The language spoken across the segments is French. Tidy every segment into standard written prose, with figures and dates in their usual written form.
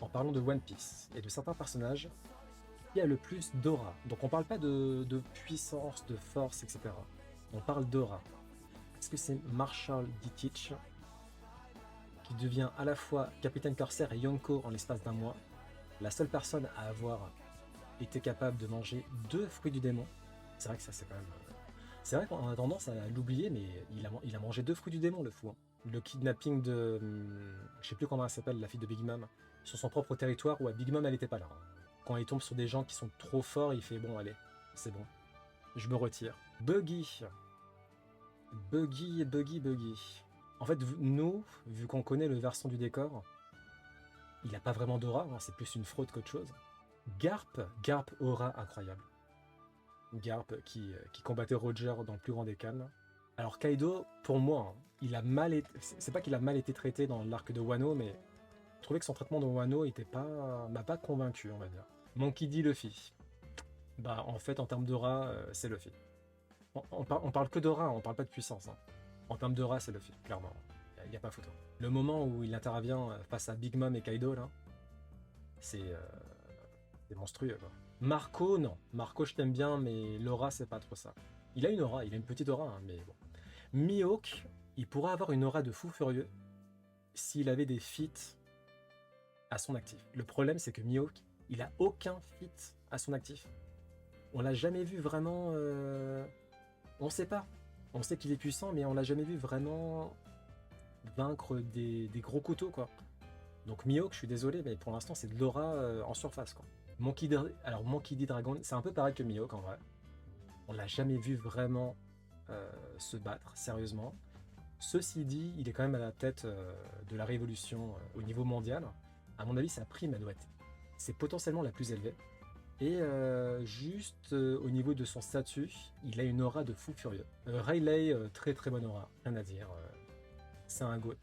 en parlant de One Piece et de certains personnages, qui a le plus d'aura. Donc on parle pas de puissance, de force, etc. On parle d'aura. Est-ce que c'est Marshall D. Teach, qui devient à la fois Capitaine Corsair et Yonko en l'espace d'un mois, la seule personne à avoir été capable de manger 2 fruits du démon? C'est vrai que ça c'est quand même... C'est vrai qu'on a tendance à l'oublier, mais il a mangé 2 fruits du démon, le fou. Hein. Le kidnapping de... je sais plus comment elle s'appelle, la fille de Big Mom, sur son propre territoire, où Big Mom elle était pas là. Hein. Quand il tombe sur des gens qui sont trop forts, il fait bon allez, c'est bon, je me retire. Buggy. Buggy. En fait, nous, vu qu'on connaît le versant du décor, il a pas vraiment d'aura, hein, c'est plus une fraude qu'autre chose. Garp aura incroyable. Garp qui combattait Roger dans le plus grand des calmes. Alors Kaido, pour moi, hein, il a mal été... C'est pas qu'il a mal été traité dans l'arc de Wano, mais je trouvais que son traitement de Wano m'a pas convaincu, on va dire. Monkey D. Luffy. Bah en fait, en termes d'aura, c'est Luffy. On parle que d'aura, on parle pas de puissance. Hein. En termes d'aura, c'est Luffy, clairement. Il n'y a pas photo. Le moment où il intervient face à Big Mom et Kaido, là, c'est monstrueux, quoi. Marco, non. Marco, je t'aime bien, mais l'aura, c'est pas trop ça. Il a une aura, il a une petite aura, hein, mais bon. Mihawk, il pourrait avoir une aura de fou furieux s'il avait des feats à son actif. Le problème, c'est que Mihawk, il a aucun feat à son actif. On l'a jamais vu vraiment... On sait pas. On sait qu'il est puissant, mais on l'a jamais vu vraiment vaincre des gros couteaux, quoi. Donc Mihawk, je suis désolé, mais pour l'instant, c'est de l'aura en surface, quoi. Alors Monkey D. Dragon, c'est un peu pareil que Mihawk, en vrai. On l'a jamais vu vraiment se battre, sérieusement. Ceci dit, il est quand même à la tête de la révolution au niveau mondial. À mon avis, sa prime, elle doit être... C'est potentiellement la plus élevée. Et juste au niveau de son statut, il a une aura de fou furieux. Rayleigh, très très bonne aura, rien à dire. C'est un GOAT.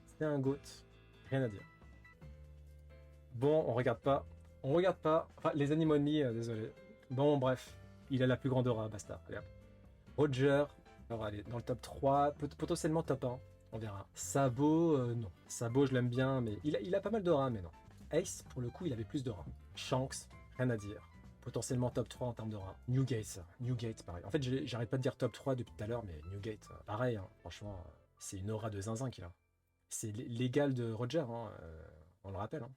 C'est un GOAT, rien à dire. Bon, on regarde pas. On regarde pas. Enfin, les animaux ennemis, désolé. Bon, bref, il a la plus grande aura, basta. Allez, hop. Roger, alors allez, dans le top 3, potentiellement top 1, on verra. Sabo, non. Sabo, je l'aime bien, mais il a pas mal d'aura, mais non. Ace, pour le coup, il avait plus d'aura. Shanks, rien à dire. Potentiellement top 3 en termes d'aura. Newgate, pareil. En fait, j'arrête pas de dire top 3 depuis tout à l'heure, mais Newgate, pareil, hein. Franchement, c'est une aura de zinzin qu'il a. C'est l'égal de Roger, hein, on le rappelle. Hein.